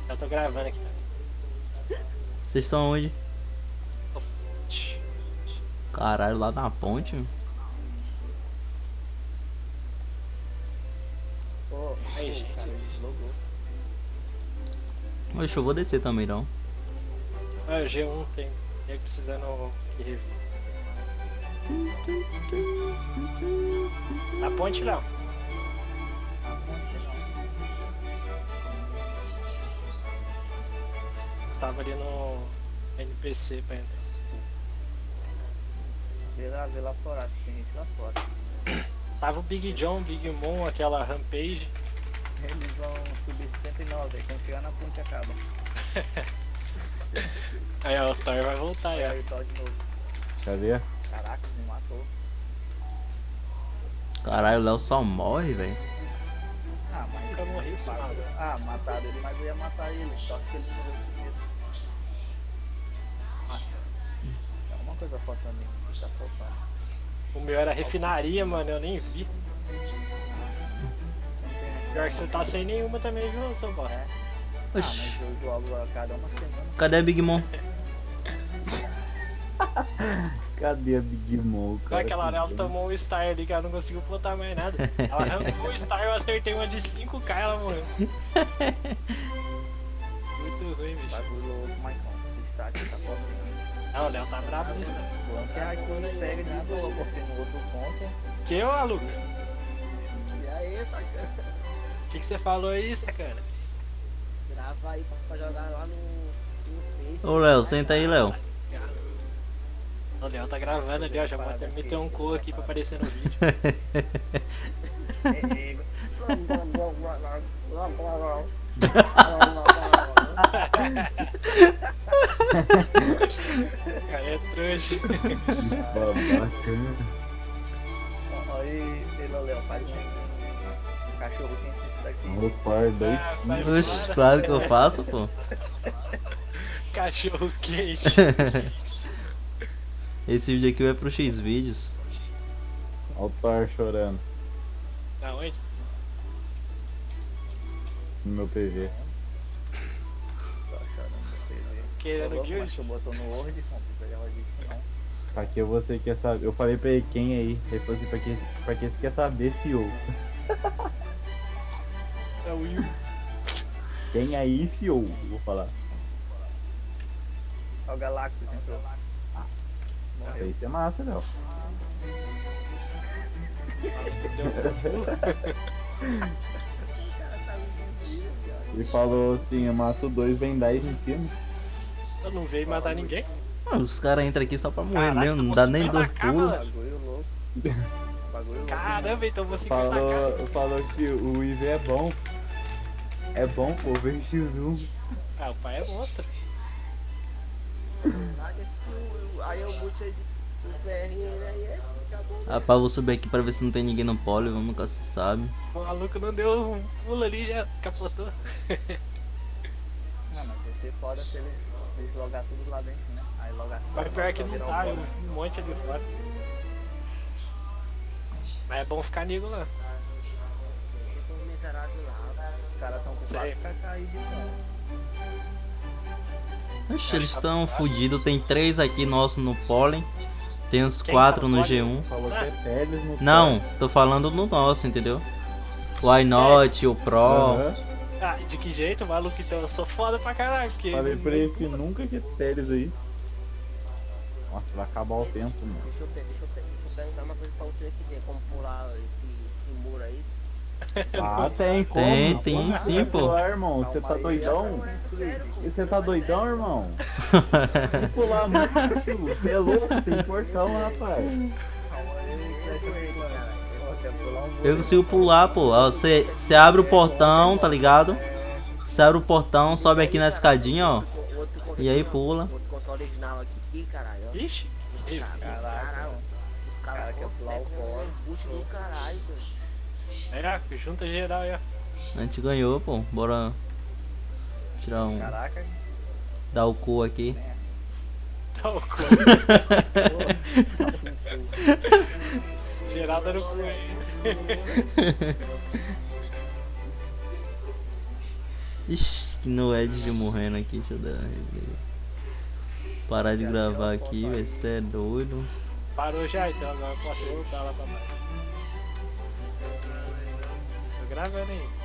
Eu tô gravando aqui. Vocês estão onde? Tch. Caralho, lá na ponte? Meu. Pô, Aí, o cara gente. deslogou. Oxe, eu vou descer também, não. Ah, o G1 tem. Ele precisando de review. Na ponte, Léo. A ponte não. Estava ali no NPC pra entrar. Vê lá fora, acho que tem gente lá fora. Tava o Big John, Big Mom, aquela Rampage. Eles vão subir 79, aí quando chegar na ponte acaba. Aí ó, o Thor vai voltar aí, Aí ó. o Thor de novo. Cadê? Caraca, me matou. Caralho, o Léo só morre, velho. Ah, mas Nunca morri pra esse maluco. Ah, mataram ele, mas eu ia matar ele. Só que ele morreu primeiro. Tem alguma coisa faltando aí. O que tá faltando? O meu era refinaria, mano, eu nem vi. Não tem, né? Pior que você tá sem nenhuma também, viu, seu bosta? É. Ah, Oxi, mas eu jogo a cada uma semana. cadê a Big Mom? Cadê a Big Mom, cara? Aquela hora ela tomou um Star ali que ela não conseguiu plantar mais nada. Ela arrancou o Star, eu acertei uma de 5k, ela morreu. Muito ruim, bicho. Bagulho louco, mas não. O start tá faltando. Não, o Léo tá brabo no Star. Bom que a coisa pega de boa, porque no outro ponto. Que ô, Aluca? E aí, sacana? O que você falou aí, sacana? Grava aí pra jogar lá no Face. Ô, Léo, senta aí, Léo. O Léo tá gravando ali, ó. Já vou até meter um cu aqui pra aparecer no vídeo. Aí é trouxa. Bacana. Aí, Léo, faz um cachorro quente isso daqui. O par dois. Ah, sai Oxe, fora. claro que eu faço, pô. Cachorro quente. Esse vídeo aqui vai pro X-Vídeos. Olha o par chorando Da onde? no meu PV. Tô chorando no TV. Querendo Mas guild? tu botou no Word, não precisa disso não. Pra que você quer saber? Eu falei pra ele quem aí. Ele falou assim, pra que você quer saber se eu? É o Will. Quem aí se eu? Vou falar. Olha o Galactus entrou. Morreu. Isso é massa, Léo. Ele falou assim, eu mato 2, vem 10 em cima. Eu não veio matar ninguém. Mano, os caras entram aqui só pra morrer Caraca, mesmo, não tomou dá nem 50 dois k, pulos. mano. Bagulho louco. Bagulho louco. Caramba, então você 50k. Falou que o IV é bom. É bom, pô, vem X1. Ah, o pai é monstro. Larga esse aí eu boot aí do PRN aí é fica bom. Rapaz, vou subir aqui pra ver se não tem ninguém no pole, vamos, nunca se sabe. O maluco não deu um pulo ali e já capotou. Não, mas vai ser foda se eles logar tudo lá dentro, né? Aí logar tudo. Mas pior que não virar um tá, eu bolo. vi um monte ali fora. Mas é bom ficar nego lá. Você foi um miserável lá. Os caras tão com Sei. 4 aí de fora. Oxe, eles estão fodidos, tem 3 aqui nossos no pólen. Tem uns Quem 4 tá no no pólen? G1. Falou que é Teles no Não, tô falando no nosso, entendeu? O Why Not, o Pro. Aham. Ah, de que jeito, maluco? Então eu sou foda pra caralho. Porque Falei pra ele que nunca que é Teles aí. Nossa, vai acabar o tempo, mano. Deixa eu perguntar uma coisa pra você aqui. Tem como pular esse muro aí? Ah, tem como. Tem, tem Pode sim, pô. pular, irmão. Você tá Calma aí. doidão? Não, é sério, pô. E você tá Não, é doidão, sério. irmão? Tem que pular muito, filho. Você é louco, tem portão, rapaz. Calma aí, É doente, cara. Ó, quer pular um muro. Eu consigo pular, pô. Ó, você abre o portão, tá ligado? Você abre o portão, sobe aqui na escadinha, ó. E aí pula. Outro controle original aqui, caralho. Ó. Ixi, Os ih, caras, Caraca, os cara caras quer conseguem pular o colo. um boot do caralho, velho. é, junta geral aí, ó. A gente ganhou, pô. Bora tirar um. Caraca, Dar o cu aqui. Tá o cu. pô. Geral dando cu aí. Ixi, que no Ed de morrendo aqui, deixa eu dar. Parar de gravar aqui, vai ser doido. Parou já, então agora eu posso voltar lá pra baixo. Tô gravando aí.